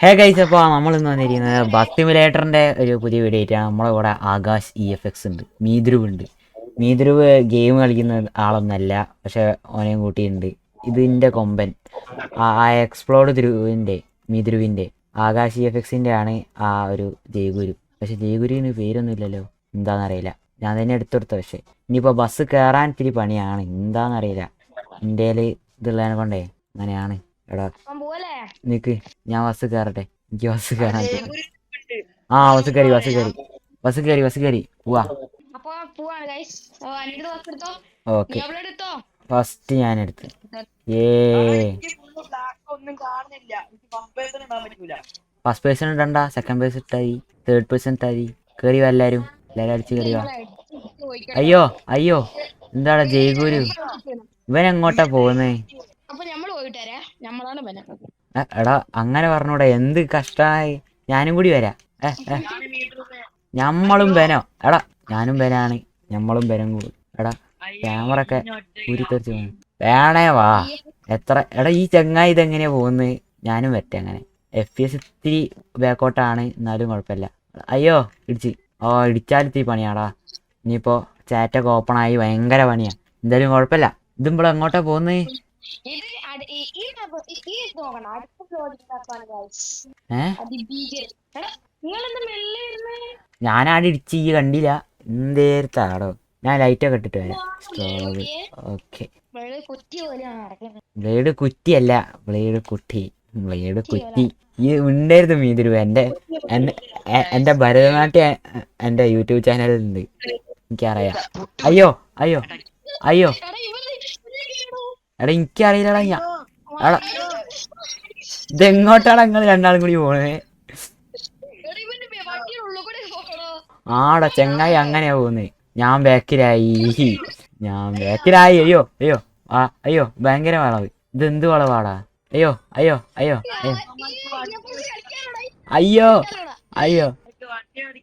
Hey guys, അപ്പോൾ നമ്മളിന്ന് വന്നിരിക്കുന്നത് ബസ് സിമുലേറ്ററിൻ്റെ ഒരു പുതിയ വീഡിയോ ആയിട്ടാണ്. നമ്മളെ കൂടെ ആകാശ് EFX ഉണ്ട്, മീധ്രുവ് ഉണ്ട്. മീധ്രുവ് ഗെയിം കളിക്കുന്ന ആളൊന്നല്ല, പക്ഷെ ഓനെയും കൂട്ടിയിട്ടുണ്ട്. ഇതിൻ്റെ കൊമ്പൻ ആ എക്സ്പ്ലോർഡ് മീധ്രുവിൻ്റെ ആകാശ് EFXൻ്റെ ആണ് ആ ഒരു ജയഗുരു. പക്ഷെ ജയഗുരുവിന് പേരൊന്നുമില്ലല്ലോ, എന്താണെന്നറിയില്ല. ഞാൻ തന്നെ എടുത്തെടുത്ത. പക്ഷേ ഇനിയിപ്പോൾ ബസ് കയറാൻ ഇത്തിരി പണിയാണ്, എന്താണെന്നറിയില്ല. ഇന്ത്യയിൽ ഇതുള്ളതിനെ കൊണ്ടേ അങ്ങനെയാണ്. എടാ നിക്ക്, ഞാൻ ബസ് കയറട്ടെ. എനിക്ക് ബസ് കയറാൻ ആ ബസ് കയറി പോവാ. ഓക്കെ, ഫസ്റ്റ് ഞാൻ എടുത്ത്. ഫസ്റ്റ് പേഴ്സൺ ഇടണ്ട, സെക്കൻഡ് പേഴ്സൺ ഇട്ടായി, തേർഡ് പേഴ്സൺ ഇട്ടായി. കയറി വാ എല്ലാരും അടിച്ച് കയറി വാ. അയ്യോ എന്താണ് ജയഗുരു, ഇവൻ എങ്ങോട്ടാ പോകുന്നേ? എടാ അങ്ങനെ പറഞ്ഞൂടെ, എന്ത് കഷ്ടായി. ഞാനും കൂടി വരാം. ഞമ്മളും ബനോ. എടാ ഞാനും ബനാണ്, ഞമ്മളും ബനം കൂടും. എടാ ക്യാമറ ഒക്കെ ഉരുത്തെറിച്ച് പോകുന്നു. വേണേ വാ. എടാ ഈ ചങ്ങായി ഇതെങ്ങനെയാ പോകുന്നത്? ഞാനും വരട്ടെ. അങ്ങനെ FPS ഇത്തിരി ബാക്കോട്ടാണ്, എന്നാലും കുഴപ്പമില്ല. അയ്യോ ഇടിച്ചാൽ ഇത്തിരി പണിയാടാ. ഇനിയിപ്പോ ചാറ്റൊക്കെ ഓപ്പൺ ആയി ഭയങ്കര പണിയാ. എന്തായാലും കുഴപ്പമില്ല. ഇതുമ്പോൾ എങ്ങോട്ടാ പോകുന്നത്? ഞാനാടെ ഇടിച്ച് ഈ കണ്ടില്ല. എന്തേർത്താടോ, ഞാൻ ലൈറ്റൊക്കെ ഇട്ടിട്ട് വരാം. ഓക്കെ, ബ്ലേഡ് കുറ്റിയല്ല, ബ്ലേഡ് കുറ്റി. ഈ ഉണ്ടായിരുന്നു മീതിരുവ. എന്റെ ഭരതനാട്യം എന്റെ യൂട്യൂബ് ചാനലിലുണ്ട്, എനിക്കറിയാം. അയ്യോ എടാ എനിക്കറിയില്ലടാ. എടാ ഇതെങ്ങോട്ടാണ് നിങ്ങൾ രണ്ടാളും കൂടി പോണേ? ആടാ ചെങ്ങായി അങ്ങനെയാ പോകുന്നത്. ഞാൻ ബാക്കിലായി. അയ്യോ ഭയങ്കര വളവ്. ഇതെന്ത് വളവാടാ? അയ്യോ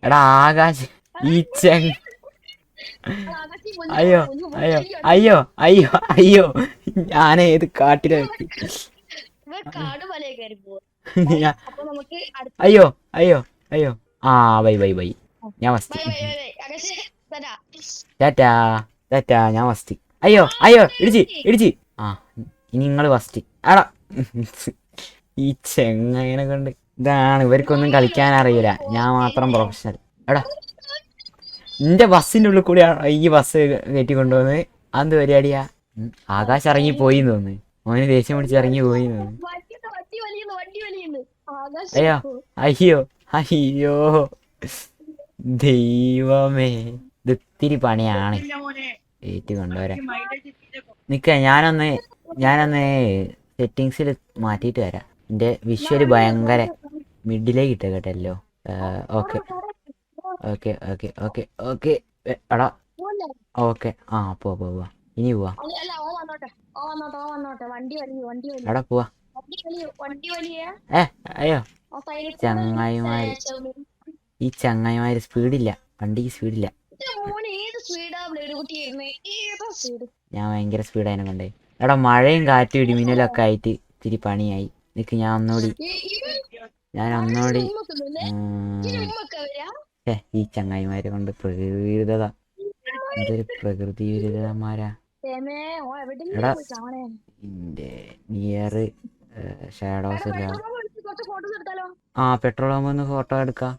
എടാ ആകാശ്, ഈ അയ്യോ ഞാനേത് കാട്ടിലെത്തി? അയ്യോ ആ ബൈ ഞാൻ മസ്തി. ടാറ്റാ ഞാൻ മസ്തി. അയ്യോ ഇടിച്ച്. ആ ഇനി നിങ്ങൾ ഫസ്റ്റ്. ആടാ ഈ ചെങ്ങനെ കൊണ്ട് ഇതാണ്. ഇവർക്കൊന്നും കളിക്കാൻ അറിയില്ല, ഞാൻ മാത്രം പ്രൊഫഷണൽ. എടാ നിന്റെ ബസ്സിന്റെ ഉള്ളിൽ കൂടിയാണ് ഈ ബസ് കയറ്റി കൊണ്ടുപോകുന്നത്. അന്ത് പരിപാടിയാ? ആകാശ് ഇറങ്ങി പോയി തോന്നുന്നു. ഓന് ദേഷ്യം പിടിച്ച് ഇറങ്ങി പോയി തോന്നുന്നു. അയ്യോ ദൈവമേ, ഇതിത്തിരി പണിയാണ്. ഏറ്റ് കൊണ്ടുവരാൻ നിക്ക. ഞാനൊന്ന് സെറ്റിങ്സിൽ മാറ്റിയിട്ട് വരാം. എൻ്റെ വിഷ്വല് ഭയങ്കര മിഡിലേക്ക് ഇട്ട കേട്ടല്ലോ. ഓക്കെ എടാ ഓക്കെ. ആ പോവാ. ഇനി പോവാ. എടാ പോവാ. അയ്യോ ചങ്ങായിമാര്, ഈ ചങ്ങായിമാര് സ്പീഡില്ല, വണ്ടിക്ക് സ്പീഡില്ല. ഞാൻ ഭയങ്കര സ്പീഡായതിനെ കൊണ്ടേ. എടാ മഴയും കാറ്റും ഇടിമിന്നലും ഒക്കെ ആയിട്ട് ഇത്തിരി പണിയായി. നിക്ക് ഞാൻ ഒന്നുകൂടി ഈ ചങ്ങായിമാരെ കൊണ്ട് പ്രകൃതിദത്ത, എന്തൊരു പ്രകൃതി വിരുദ്ധന്മാരാ. എടാ നിയർ ഷാഡോസ് ഇല്ല. ആ പെട്രോൾ ആകുമ്പോ ഫോട്ടോ എടുക്കാം.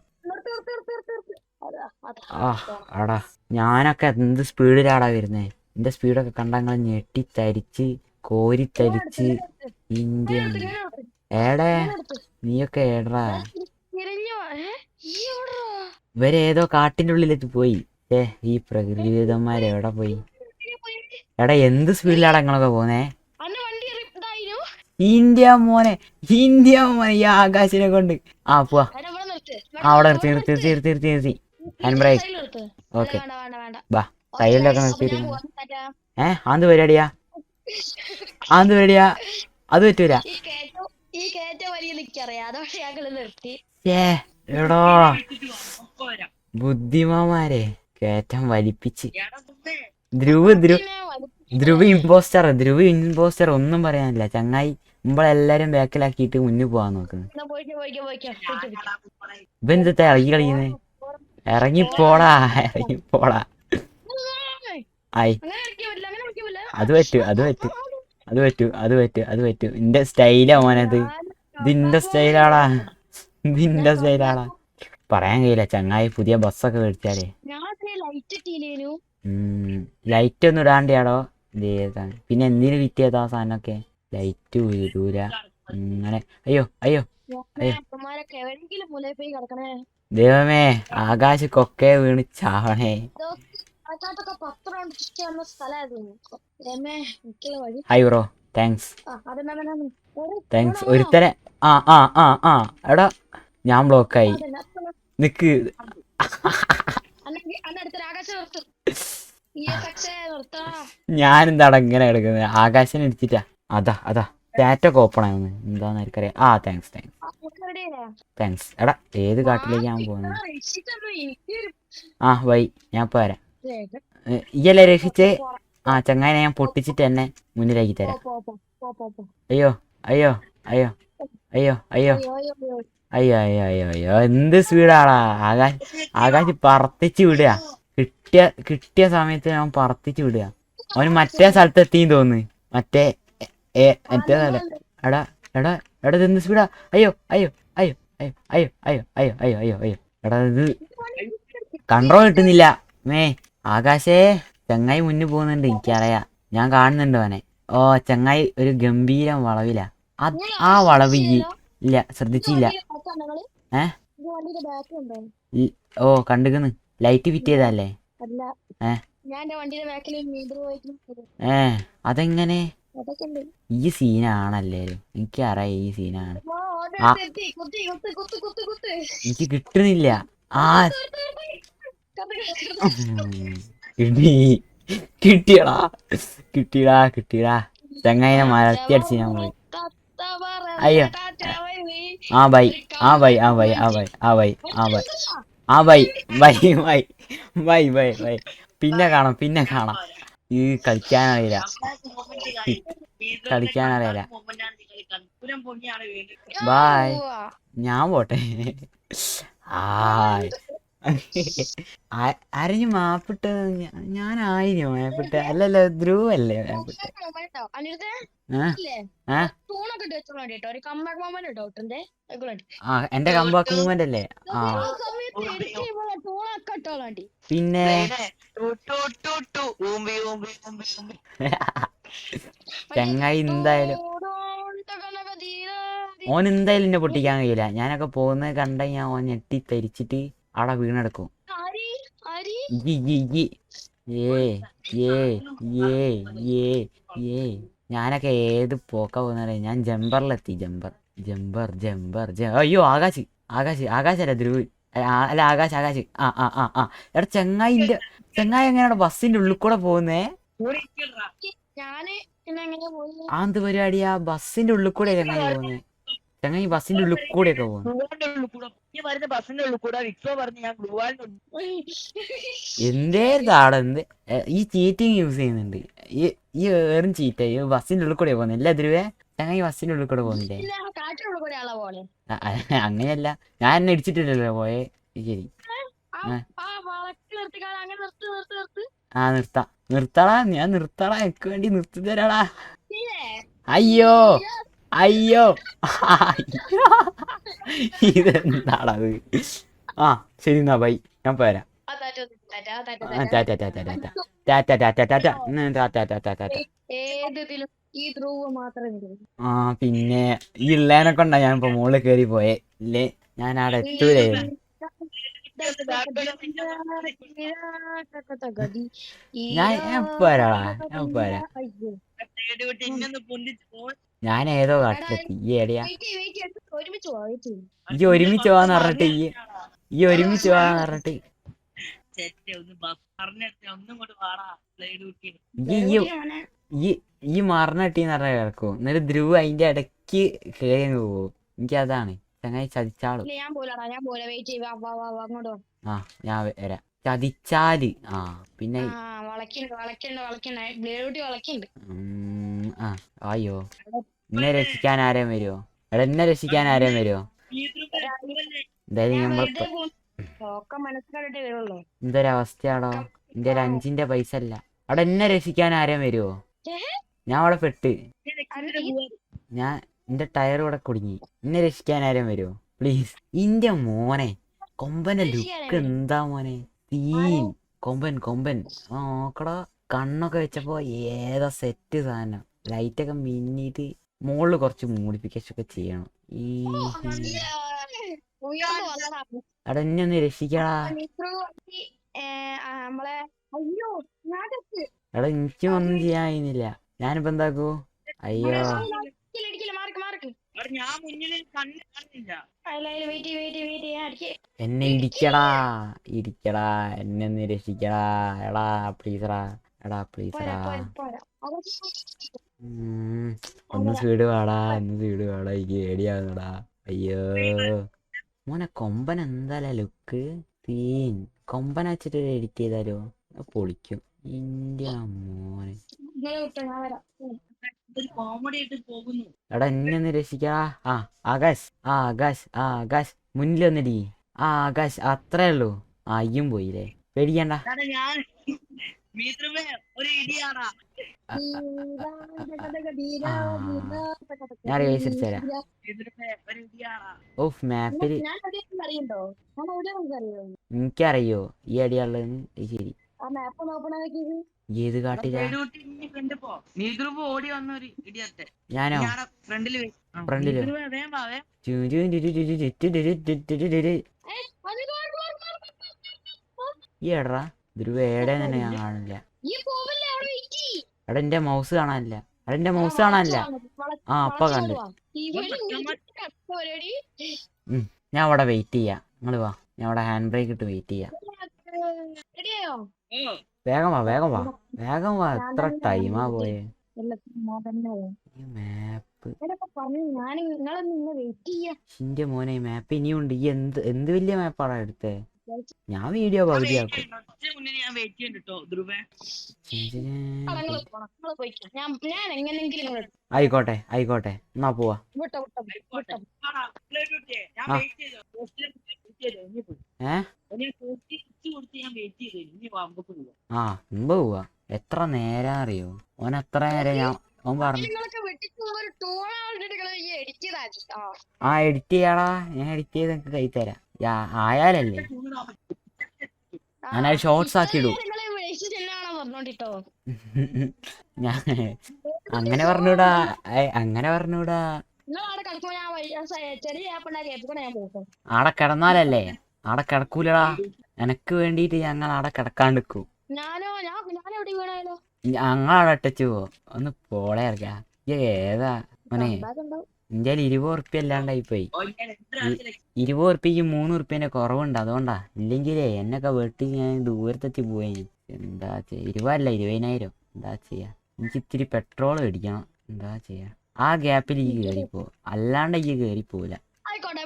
എടാ ഞാനൊക്കെ എന്ത് സ്പീഡിലാടാ വരുന്നേ. എന്റെ സ്പീഡൊക്കെ കണ്ടങ്ങൾ ഞെട്ടിത്തരിച്ച് കോരിത്തരിച്ച്. ഇന്ത്യ ഏടേ നീയൊക്കെ ഏടാ? ഇവരേതോ കാട്ടിന്റെ ഉള്ളിലേക്ക് പോയി. ഈ പ്രകൃതിദത്തന്മാര് എവിടെ പോയി? എടാ എന്ത് സ്പീഡിലാടാ നിങ്ങളൊക്കെ പോന്നേ? ഇന്ത്യ മോനെ ഈ ആകാശിനെ കൊണ്ട്. ആ പോവാ. അവിടെ നിർത്തി. Hand brake. ഓക്കെ ബാ, സൈഡിലൊക്കെ നിർത്തിയിരിക്കുന്നു. ആന്ത് പരിപാടിയാ? അത് പറ്റൂല. എടോ ബുദ്ധിമാന്മാരെ കേറ്റം വലിപ്പിച്ച്. ധ്രുവ് ഇമ്പോസ്റ്റർ ഒന്നും പറയാനില്ല ചങ്ങായി. നമ്മളെല്ലാരും ബാക്കിലാക്കിയിട്ട് മുന്നിൽ പോവാൻ നോക്കുന്നു. ഇവെന്താ ഇറങ്ങി കളിക്കുന്നേ? ഇറങ്ങിപ്പോടാ, ഇറങ്ങിപ്പോടാ. ആയി, അത് പറ്റൂ, അത് പറ്റൂ, അത് പറ്റൂ, അത് പറ്റൂ, അത് പറ്റൂ. ഇന്റെ സ്റ്റൈലാ മോനത്. ഇതിന്റെ സ്റ്റൈലാടാ, ഇതിന്റെ സ്റ്റൈലാടാ. പറയാൻ കഴിയില്ല ചങ്ങായി, പുതിയ ബസ്സൊക്കെ മേടിച്ചാലേ. ലൈറ്റ് ഒന്നും ഇടാണ്ടിയാടോ. പിന്നെ എന്തിനു വിറ്റിയതാ സാധനമൊക്കെ? ലൈറ്റ് വീഴൂല അങ്ങനെ. അയ്യോ അയ്യോ അയ്യോ, ദൈവമേ, ആകാശ് കൊക്കെ വീണ് ചാവണേ. Hi bro, thanks thanks. ഒരുത്തനെ ആ ആ ആ ആ എടാ, ഞാൻ ബ്ലോക്കായി. നിക്ക്, ഞാനെന്താടാ ഇങ്ങനെ കിടക്കുന്നത്? ആകാശനെ ഇടിച്ചിട്ടാ. അതാ അതാ ചാറ്റൊക്കെ ഓപ്പൺ ആയിരുന്നു. എന്താന്ന് എനിക്കറിയാം. ആ താങ്ക്സ് താങ്ക്സ് താങ്ക്സ്. എടാ, ഏത് കാട്ടിലേക്ക് ഞാൻ പോകുന്നത്? ആ വൈ, ഞാൻ ഇപ്പൊ വരാം. ഇയല്ലേ രക്ഷിച്ചേ? ആ ചങ്ങായിനെ ഞാൻ പൊട്ടിച്ചിട്ട് എന്നെ മുന്നിലാക്കി തരാം. അയ്യോ അയ്യോ അയ്യോ അയ്യോ അയ്യോ അയ്യോ അയ്യോ അയ്യോ അയ്യോ, എന്ത് സ്പീഡാടാ ആകാശ്. ആകാശ് പറത്തിച്ച് വിടുക. കിട്ടിയ സമയത്ത് ഞാൻ പറത്തിച്ച് വിടുക. അവന് മറ്റേ സ്ഥലത്ത് എത്തിന്ന് തോന്നുന്നു. മറ്റേ മറ്റേ സ്ഥലം. എടാ എടാ എടാ, ഇത് എന്ത് സ്പീഡാ? അയ്യോ അയ്യോ അയ്യോ അയ്യോ അയ്യോ അയ്യോ അയ്യോ അയ്യോ അയ്യോ അയ്യോ. എടാ, ഇത് കൺട്രോൾ കിട്ടുന്നില്ല. ആകാശേ, ചങ്ങായി മുന്നിൽ പോകുന്നുണ്ട്, എനിക്കറിയാം. ഞാൻ കാണുന്നുണ്ട് അവനെ. ഓ, ചങ്ങായി ഒരു ഗംഭീരം വളവിലാ. ആ വളവ് ഇല്ല, ശ്രദ്ധിച്ചില്ല. ഓ, കണ്ടുകന്ന്. ലൈറ്റ് ഫിറ്റ് ചെയ്തല്ലേ? അതെങ്ങനെ? ഈ സീനാണല്ലേ? എനിക്കറിയാം ഈ സീനാണ്. എനിക്ക് കിട്ടുന്നില്ല. ആ കിട്ടിയടാ, കിട്ടിയടാ, കിട്ടിയടാ. ചങ്ങായിനെ മരത്തി അടിച്ച് ഞാൻ പോയി. അയ്യോ, ആ ബൈ, ആ ബൈ, ആ ബൈ, ആ ബൈ, ആ ബൈ, ആ ബൈ, ആ bye, bye bye bye bye bye. പിന്നെ കാണാം, പിന്നെ കാണാം. ഈ കളിക്കാനറിയില്ല, കളിക്കാനറിയില്ല. ബായ്, ഞാൻ പോട്ടെ. ആയ്, ആരെയും മാപ്പിട്ട്? ഞാനായിരുന്നു മാപ്പിട്ട്. അല്ലല്ലോ, ധ്രുവ് അല്ലേ മാപ്പിട്ട്? ആ, എന്റെ കമ്പാക്ക് മൂവ്മെന്റ് അല്ലേ? ആ പിന്നെ ചങ്ങായി എന്തായാലും, ഓൻ എന്തായാലും എന്നെ പൊട്ടിക്കാൻ കഴിയില്ല. ഞാനൊക്കെ പോകുന്നത് കണ്ട ഞാൻ ഓൻ ഞെട്ടി തരിച്ചിട്ട് അവിടെ വീണെടുക്കും. ഞാനൊക്കെ ഏത് പോക്ക പോകുന്ന? ഞാൻ ജമ്പറിലെത്തി. Jumper jumper jumper. അയ്യോ, ആകാശ് ആകാശ് ആകാശല്ല, ധ്രുവ്. അല്ല, ആകാശ് ആകാശ്. ആ ആ ആ ആ എടാ, ചെങ്ങായി എങ്ങനെയാണ് ബസ്സിന്റെ ഉള്ളിൽ കൂടെ പോകുന്നേ? എന്ത് പരിപാടിയാ? ബസ്സിന്റെ ഉള്ളിൽ കൂടെ ചങ്ങായി പോകുന്നേ? ചങ്ങായി ബസ്സിന്റെ ഉള്ളിൽ കൂടെയൊക്കെ പോകുന്നു. എന്തേതാടെ എന്ത് ഈ ചീറ്റിങ് യൂസ് ചെയ്യുന്നുണ്ട്. ഈ വേറും ചീറ്റ. ഈ ബസ്സിന്റെ ഉള്ളിൽ കൂടെ പോകുന്നത്. എല്ലാ ധ്രുവേ, ചങ്ങായി ബസ്സിന്റെ ഉള്ളിൽ കൂടെ പോകുന്നില്ലേ? അങ്ങനെയല്ല, ഞാൻ എന്നെ ഇടിച്ചിട്ടില്ലല്ലോ പോയെ. ശരി, ആ നിർത്താം. നിർത്തടാ, ഞാൻ നിർത്തടാ. എനിക്ക് വേണ്ടി നിർത്തി തരാടാ. അയ്യോ അയ്യോ ഇതെന്താണത്? ആ ശരി, എന്നാ ബൈ, ഞാൻ പോരാ. ആ, പിന്നെ ഈ ഉള്ളേനെ കൊണ്ടാ ഞാൻ ഇപ്പൊ മുകളിൽ കയറി പോയേ. ഇല്ലേ, ഞാൻ അവിടെ എത്തൂലായിരുന്നു. ഞാൻ പോരാടാ, ഞാൻ പോരാ. ഞാൻ ഏതോ കാട്ടിലെത്തി. ഈ എവിടെയാ? ഈ ഒരുമിച്ച് പോവാന്ന് പറഞ്ഞിട്ട് ഈ ഒരുമിച്ച് പോവാന്ന് പറഞ്ഞിട്ട് ഈ മറന്നിട്ടിന്ന് പറഞ്ഞ കിടക്കും. എന്നിട്ട് ധ്രുവ് അതിന്റെ ഇടയ്ക്ക് കയറി പോവും. എനിക്കതാണ് ചങ്ങായി ചതിച്ചാളും. ആ, ഞാൻ വരാം. ചതിച്ചാല് പിന്നെ ആ അയ്യോ, എന്നെ രക്ഷിക്കാൻ ആരേം വരുമോ? എടാ, എന്നെ രക്ഷിക്കാൻ ആരേം വരുമോ? എന്തായാലും നമ്മളിപ്പോ എന്തൊരവസ്ഥയാണോ, എന്റെ ഒരു 5ന്റെ പൈസ അല്ല. അവിടെ എന്നെ രക്ഷിക്കാൻ ആരും വരുമോ? ഞാൻ അവിടെ പെട്ട്, ഞാൻ എന്റെ ടയർ ഇവിടെ കുടുങ്ങി. എന്നെ രക്ഷിക്കാൻ ആരും വരുമോ പ്ലീസ്? ഇന്റെ മോനെ കൊമ്പന്റെ ലുക്ക് എന്താ മോനെ, തീൻ കൊമ്പൻ കൊമ്പൻ. ആ നോക്കടാ, കണ്ണൊക്കെ വെച്ചപ്പോ ഏതാ സെറ്റ് സാധനം. ലൈറ്റൊക്കെ മിന്നിട്ട് മുകളിൽ കുറച്ച് മോഡിഫിക്കേഷൻ ഒക്കെ ചെയ്യണം. ഈ അവിടെ എന്നെ ഒന്ന് രക്ഷിക്കടാ. എടാ എനിക്കും ഒന്നും ചെയ്യാൻ കഴിയുന്നില്ല. ഞാനിപ്പോ എന്താക്കൂ? അയ്യോ എന്നെ ഇടിക്കടാ, ഇരിക്കടാ, എന്നെ ഒന്ന് രക്ഷിക്കടാ. എടാ പ്ലീസറാ, എടാ പ്ലീസറാ. ഒന്ന് സ്പീഡ് വാടാ, ഒന്ന് സ്പീഡ് വാടാ, എനിക്ക് പേടിയാവുന്നടാ. അയ്യോ മോനെ കൊമ്പൻ എന്തായാലും ലുക്ക് തീൻ. കൊമ്പൻ വെച്ചിട്ട് എഡിറ്റ് ചെയ്താലോ പൊളിക്കും. ഇന്ത്യ മോനെ എടാ എന്നെ ഒന്ന് രക്ഷിക്കാ. ആ ആകാശ്, ആ ആകാശ്, ആ ആകാശ് മുന്നിൽ വന്നിടി. ആ ആകാശ് അത്രേ ഉള്ളൂ. ആ അയ്യും പോയില്ലേ, പേടിക്കണ്ട. ആ, ഞാൻ റിവേഴ്സ് അടിച്ചു തരാം. ഓഫ് മാപ്പില് എനിക്കറിയോ ഈ അടിയുള്ളതെന്ന്. ശരി, ഏത് കാട്ടില? ഞാനോ ഫ്രണ്ടിലോ? ഈ എടാ ധ്രുവ ഏടെ തന്നെ ഞാൻ കാണില്ല. എടാ എന്റെ മൗസ് കാണാനില്ല, എടാ എന്റെ മൗസ് കാണാനില്ല. ആ അപ്പ കണ്ട്. ഞാൻ അവിടെ വെയിറ്റ് ചെയ്യാം, നിങ്ങള് വാ. ഞാൻ അവിടെ ഹാൻഡ് ബ്രേക്ക് ഇട്ട് വെയിറ്റ് ചെയ്യാം. വേഗം വാ, വേഗം വാ, വേഗം വാ. എത്ര ടൈമാ പോയേ? മാപ്പ് എന്റെ മോനെ, മാപ്പ് ഇനിയുണ്ട്. ഈ എന്ത് വലിയ മാപ്പാടാ എടുത്തേ? ഞാൻ വീഡിയോ പകുതിയാക്കും. ആയിക്കോട്ടെ ആയിക്കോട്ടെ, എന്നാ പോവാ. ആ മുമ്പ് പോവാ. എത്ര നേരം അറിയോ ഓൻ? അത്ര നേരം ഓൻ പറഞ്ഞു. ആ എഡിറ്റ് ചെയ്യാടാ, ഞാൻ എഡിറ്റ് ചെയ്ത് നിനക്ക് കൈ തരാം. ആയാലല്ലേ ഞാനത് ഷോർട്സ് ആക്കിയിടും. ഞാൻ അങ്ങനെ പറഞ്ഞൂടാ, അങ്ങനെ പറഞ്ഞൂടാ. ആടെ കിടന്നാലല്ലേ? ആടെ കിടക്കൂലടാ. എനക്ക് വേണ്ടീട്ട് ഞങ്ങൾ ആടെ കിടക്കാണ്ടിരിക്കും. ഞങ്ങളവിടെ ഇട്ടച്ചു പോ. ഒന്ന് പോളെ ഇറക്കാ. ഏതാ മോനെ? എന്റെ 20 ഉറുപ്പ്യ അല്ലാണ്ടായി പോയി. 20 ഉറുപ്പ്യക്ക് 3 ഉറുപ്പ്യന്റെ കുറവുണ്ട്, അതുകൊണ്ടാ. ഇല്ലെങ്കിലേ എന്നൊക്കെ വെട്ടി ഞാൻ ദൂരത്തെത്തി പോയി. എന്താ ചെയ്യാ? 20 അല്ല 20,000. എന്താ ചെയ്യാ? എനിക്ക് ഇത്തിരി പെട്രോൾ മേടിക്കണം. എന്താ ചെയ്യാ? ആ ഗ്യാപ്പിൽ ഈ കേറിപ്പോ, അല്ലാണ്ട് ഈ കേറിപ്പോവില്ല. ആയിക്കോട്ടെ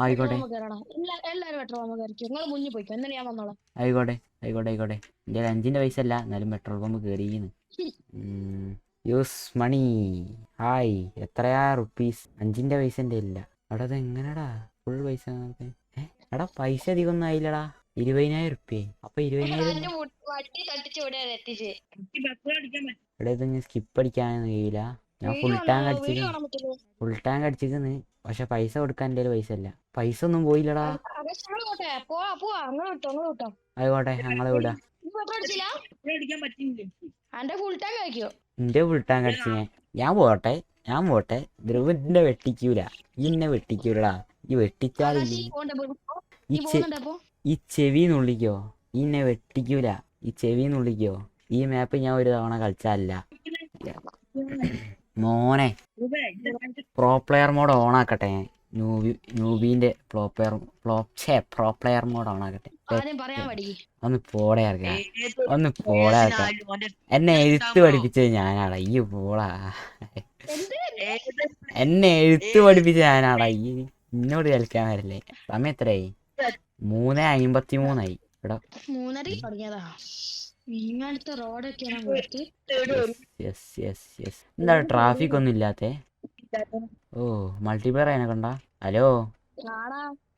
ആയിക്കോട്ടെ ആയിക്കോട്ടെ ആയിക്കോട്ടെ. എന്റെ 5ന്റെ പൈസ അല്ല, എന്നാലും പെട്രോൾ പമ്പ് കേറിയെന്ന്. യൂസ് മണി. ഹായ്, എത്രയാ റുപ്പീസ്? 5ന്റെ പൈസ എന്റെ ഇല്ല. അവിടെ അത് എങ്ങനെടാ ഫുൾ പൈസ? എടാ പൈസ അധികം ഒന്നും ആയില്ലടാ. 20,000 ഉറുപ്പ്യ. അപ്പൊ 20,000 ഇവിടെ ഇത് സ്കിപ്പ് അടിക്കാനൊന്നും കഴിയില്ല. ഞാൻ ഫുൾ ടാങ്ക് അടിച്ചിരിക്കുന്നു. പക്ഷെ പൈസ കൊടുക്കാൻ എന്റെ പൈസ ഇല്ല. പൈസ ഒന്നും പോയില്ലടാ. ആയിക്കോട്ടെ ഞങ്ങളെ വിടാ. എന്റെ ഫുൾ ടാങ്ക് അടിച്ചു ഞാൻ പോട്ടെ, ഞാൻ പോട്ടെ. ധ്രുവന്റെ വെട്ടിക്കൂല, ഇന്നെ വെട്ടിക്കൂലടാ. ഈ വെട്ടിച്ചാൽ ഈ ചെവി നുള്ളിക്കോ. ഇന്നെ വെട്ടിക്കൂല, ഈ ചെവി നുള്ളിക്കോ. ഈ മാപ്പ് ഞാൻ ഒരു തവണ കളിച്ചാലല്ല മോനെ. പ്രോ പ്ലെയർ മോഡ് ഓൺ ആക്കട്ടെ. നൂബീന്റെ പ്രോ പ്ലെയർ മോഡ് ഓൺ ആക്കട്ടെ. ഒന്ന് പോടെ ഇറക്കാം, ഒന്ന് പോടെ ഇറക്കാം. എന്നെ എഴുത്ത് പഠിപ്പിച്ചത് ഞാനാടാ, ഈ പോളാ. എന്നെ എഴുത്ത് പഠിപ്പിച്ച ഞാനാടാ. ഈ ഇന്നോട് കളിക്കാൻ വരല്ലേ. സമയം എത്രയായി? 3:53 ഇവിടെ. എന്താ ട്രാഫിക് ഒന്നും ഇല്ലാത്തെ? ഓ മൾട്ടിപ്ലെയർ അതിനെ കണ്ട. ഹലോ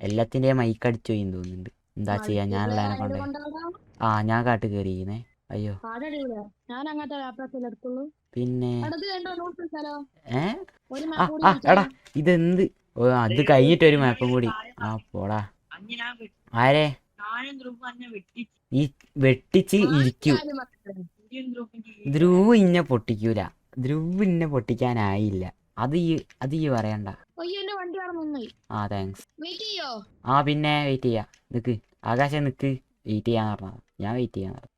എല്ലാത്തിന്റെയും മൈക്ക് അടിച്ചു പോയി തോന്നുന്നുണ്ട്. എന്താ ചെയ്യാ, ഞാനുള്ളതിനെ കൊണ്ടേ. ആ ഞാൻ കാട്ട് കയറിയിരിക്കുന്നേ. അയ്യോ പിന്നെ എടാ ഇതെന്ത്. ഓ അത് കഴിഞ്ഞിട്ടൊരു മാപ്പും കൂടി. ആ പോടാ. ആരെ ഈ വെട്ടിച്ച് ഇരിക്കൂ. ധ്രുവ് ഇന്നെ പൊട്ടിക്കൂല. ധ്രുവ് ഇന്നെ പൊട്ടിക്കാനായില്ല. അത് ഈ പറയണ്ട. ആ താങ്ക്സ്. ആ പിന്നെ വെയിറ്റ് ചെയ്യാ. നിക്ക് ആകാശം നിക്ക്. വെയിറ്റ് ചെയ്യാന്ന് പറഞ്ഞത്. ഞാൻ വെയിറ്റ് ചെയ്യാന്ന് പറഞ്ഞു.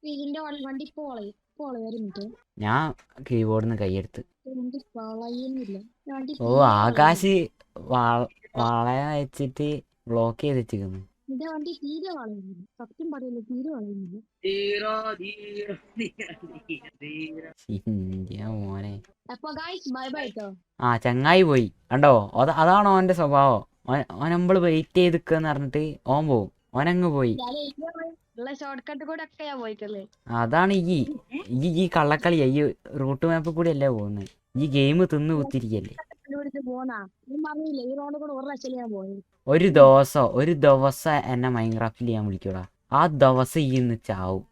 ഞാൻ കീബോർഡിന്ന് കൈയെടുത്ത്. ഓ ആകാശ് വളയ വെച്ചിട്ട് ബ്ലോക്ക് ചെയ്ത് വെച്ചിരിക്കുന്നു. മോനെ ആ ചങ്ങായി പോയി കണ്ടോ. അതാണോ ഓന്റെ സ്വഭാവം. ഓൻ നമ്മള് വെയിറ്റ് ചെയ്തിക്കെന്ന് പറഞ്ഞിട്ട് ഓൻ പോവും. ഓനങ്ങ് പോയി. അതാണ് ഈ കള്ളക്കളിയാ. ഈ റൂട്ട് മാപ്പ് കൂടി അല്ലേ പോകുന്നത്. ഈ ഗെയിം തിന്ന് കുത്തിരിക്കല്ലേ. ഒരു ദിവസം എന്നെ മൈൻക്രാഫ്റ്റിൽ ഞാൻ വിളിക്കൂടാ. ആ ദിവസം ഈ ഇന്ന് ചാവും.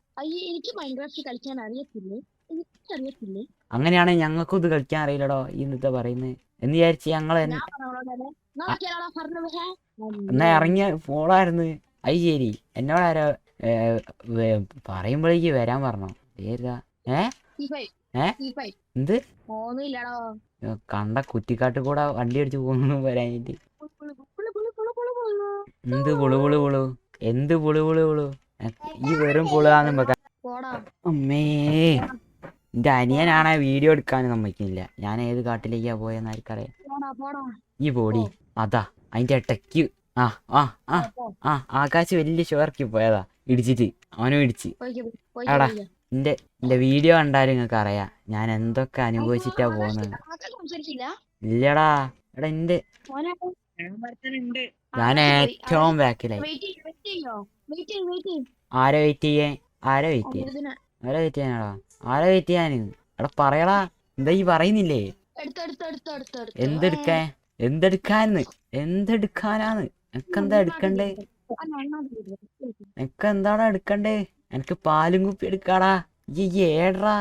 അങ്ങനെയാണെങ്കിൽ ഞങ്ങൾക്കും ഇത് കളിക്കാൻ അറിയില്ലടോ. ഈ ഇന്നത്തെ പറയുന്നത് എന്ന് വിചാരിച്ച് ഞങ്ങൾ എന്നാ ഇറങ്ങിയ പോളായിരുന്നു. അത് ശരി എന്നോടാരോ പറയുമ്പോഴേക്ക് വരാൻ പറഞ്ഞോ. ഏതാ എന്ത് കണ്ട കുറ്റിക്കാട്ട് കൂടെ വണ്ടി അടിച്ച് പോകുന്നു വരാനായിട്ട്. എന്ത് പുളു എന്ത് പുളു ഈ വെറും പുളുകാന്ന്. അമ്മേ എന്റെ അനിയനാണെ വീഡിയോ എടുക്കാനും സമ്മതിക്കുന്നില്ല. ഞാൻ ഏത് കാട്ടിലേക്കാ പോയെന്ന് ആർക്കറിയാം. ഈ പോടി അതാ അതിന്റെ ഇടയ്ക്ക് ആകാശ് വലിയ ഷോർക്കി പോയതാ ഇടിച്ചിട്ട്. അവനും ഇടിച്ച്. എടാ എന്റെ വീഡിയോ കണ്ടാലും നിങ്ങൾക്ക് അറിയാം ഞാൻ എന്തൊക്കെ അനുഭവിച്ചിട്ടാ പോകുന്നത്. ഇല്ലടാ എടാ എന്റെ ഞാൻ ഏറ്റവും ബാക്കിലായി. ആരെ വെയിറ്റ് ചെയ്യാനാടാ. ആരെ വെയിറ്റ് ചെയ്യാന്. എടാ പറയടാ. എന്താ ഈ പറയുന്നില്ലേ. എന്തെടുക്കാനാന്ന് എനക്കെന്താ എടുക്കണ്ടേ. എനക്കെന്താടാ എടുക്കണ്ടേ. എനിക്ക് പാലും കുപ്പി എടുക്കാടാ. ഈ ഏടറാ.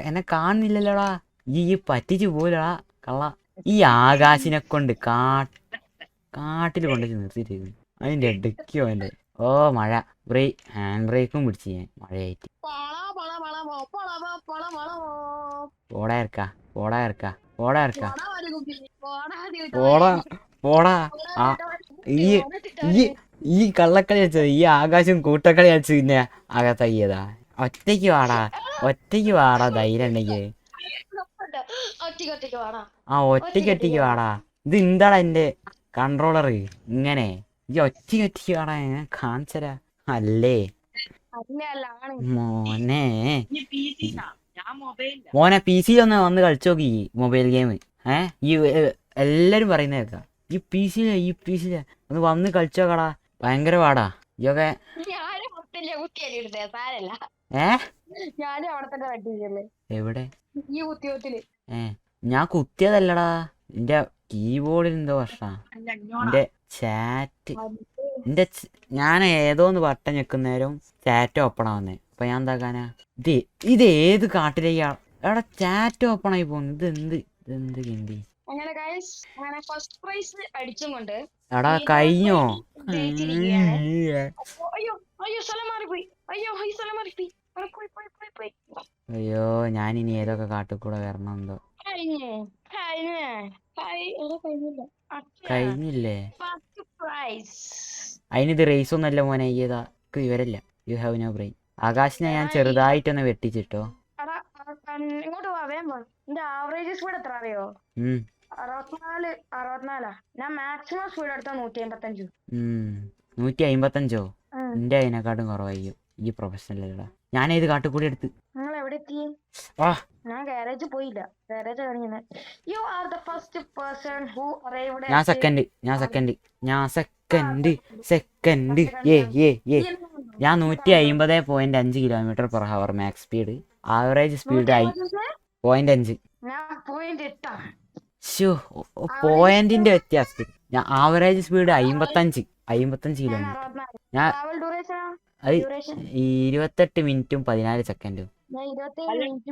എന്നെ കാണുന്നില്ലല്ലോടാ. ഈ പറ്റിച്ചു പോലടാ കള്ള. ഈ ആകാശിനെ കൊണ്ട് കാട്ടിൽ കൊണ്ടുവച്ച് നിർത്തിയിട്ട് അതിന്റെ ഇടയ്ക്കോ എന്റെ മഴ ഹാൻഡ് ബ്രേക്കും പിടിച്ച് ഞാൻ മഴയായിട്ട്. പോടാ ഈ കള്ളക്കളി വെച്ചത്. ഈ ആകാശം കൂട്ടക്കളി വെച്ച് പിന്നെ അകത്തയ്യതാ. ഒറ്റയ്ക്ക് വാടാ ധൈര്യം ഉണ്ടെങ്കിൽ. ഒറ്റയ്ക്ക് വാടാ. ഇത് എന്താടാ എന്റെ കൺട്രോളർ ഇങ്ങനെ. ഈ ഒറ്റയ്ക്ക് വാടാ. ഞാൻ കാണിച്ചരാ അല്ലേ മോനെ പി സിയിലൊന്ന് വന്ന് കളിച്ചു നോക്കി മൊബൈൽ ഗെയിം. ഈ എല്ലാരും പറയുന്ന കേൾക്കാം. ഈ പി സിയിലെ ഒന്ന് വന്ന് കളിച്ചു നോക്കടാ. ഭയങ്കര പാടാ. ഇതൊക്കെ എവിടെ ഞാൻ കുത്തിയതല്ലടാ. എന്റെ കീബോർഡിൽ എന്തോ പ്രശ്നാ. എന്റെ ചാറ്റ് ഞാൻ ഏതോന്ന് ബട്ടൺ ഞെക്കുന്നേരം ചാറ്റ് ഓപ്പൺ ആവുന്നേ. അപ്പൊ ഞാൻ എന്താക്കാനാ. ഇത് ഏത് കാട്ടിലേക്കാ എടാ ചാറ്റ് ഓപ്പൺ ആയി പോകുന്നു. ഇതെന്ത് ഗിണ്ടി. എടാ കഴിഞ്ഞോ. അയ്യോ ഞാനിനി ഏതൊക്കെ കാട്ടിൽ കൂടെ വരണം എന്തോ. കഴിഞ്ഞില്ലേ. അതിനിത് റേസ് ഒന്നല്ല മോനെ. ഏതാ വിവരല്ല. You have no brain. ആകാശിനെ ഞാൻ ചെറുതായിട്ടൊന്ന് വെട്ടിച്ചിട്ടോ. ഞാൻ മാക്സിമം സ്പീഡ് എടുത്ത 155. 155 എന്റെ അതിനെക്കാട്ടും കുറവായിരിക്കും. ഈ പ്രൊഫഷണൽ അല്ലടാ. ഞാൻ ഏത് കാട്ടുകൂടി എടുത്ത്. നിങ്ങൾ എവിടെ എത്തി. ഞാൻ ഗാരേജ് പോയില്ല. ഗാരേജ് കഴിഞ്ഞത്. You are the first person who arrived. ഞാൻ സെക്കൻഡ് ഞാൻ 150.5 km/h max speed. Average speed 0.5. ഞാൻ 0.8. ശ്ശോ, പോയിന്റിന്റെ വ്യത്യാസം. ഞാൻ ആവറേജ് സ്പീഡ് 55 ഞാൻ കിലോമീറ്റർ. 64. ഞാൻ ട്രാവൽ ഡ്യൂറേഷൻ അത് ഡ്യൂറേഷൻ 28 മിനിറ്റും 14 സെക്കൻഡും. ഞാൻ 27 മിനിറ്റ്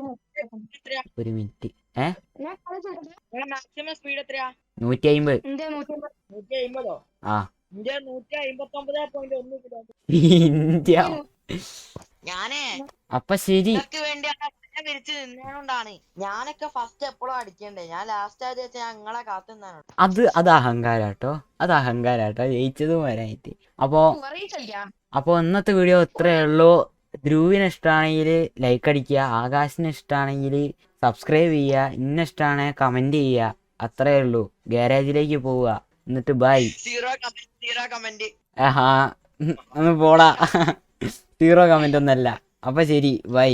30 ഒരു മിനിറ്റ്. ഞാൻ കളിച്ചിട്ടില്ല. മാക്സിമം സ്പീഡ് എത്രയാ? 150. എന്റെ 150. 150. ആ ഇന്ത്യ 159.1 കിലോമീറ്റർ. ഇന്ത്യ. ഞാനേ അപ്പൊ ശരി. ഇതൊക്കെ വേണ്ടിയാണ് വിരിച്ച് നിന്നോണ്ടാണ്. ഞാനൊക്കെ ഫസ്റ്റ് എപ്പോഴും അടിക്കണ്ടേ, ഞാൻ ലാസ്റ്റ് ആയത് വെച്ചാൽ ഞാൻ നിങ്ങളെ കാത്തു നിന്നാണ്. അത് അഹങ്കാരാട്ടോ. ജയിച്ചതും വരാനായിട്ട്. അപ്പോ കളിക്കാം. ഇന്നത്തെ വീഡിയോ ഇത്രയേ ഉള്ളൂ. ധ്രുവിന് ഇഷ്ടമാണെങ്കിൽ ലൈക്ക് അടിക്കുക, ആകാശിന് ഇഷ്ടമാണെങ്കിൽ സബ്സ്ക്രൈബ് ചെയ്യുക, ഇന്ന ഇഷ്ടമാണെങ്കിൽ കമന്റ് ചെയ്യുക. അത്രയേ ഉള്ളൂ. ഗാരേജിലേക്ക് പോവുക. എന്നിട്ട് ബൈ. 0 കമന്റ്. ആഹാ ഒന്ന് പോടാ. 0 കമന്റ് ഒന്നല്ല. അപ്പൊ ശരി, ബൈ.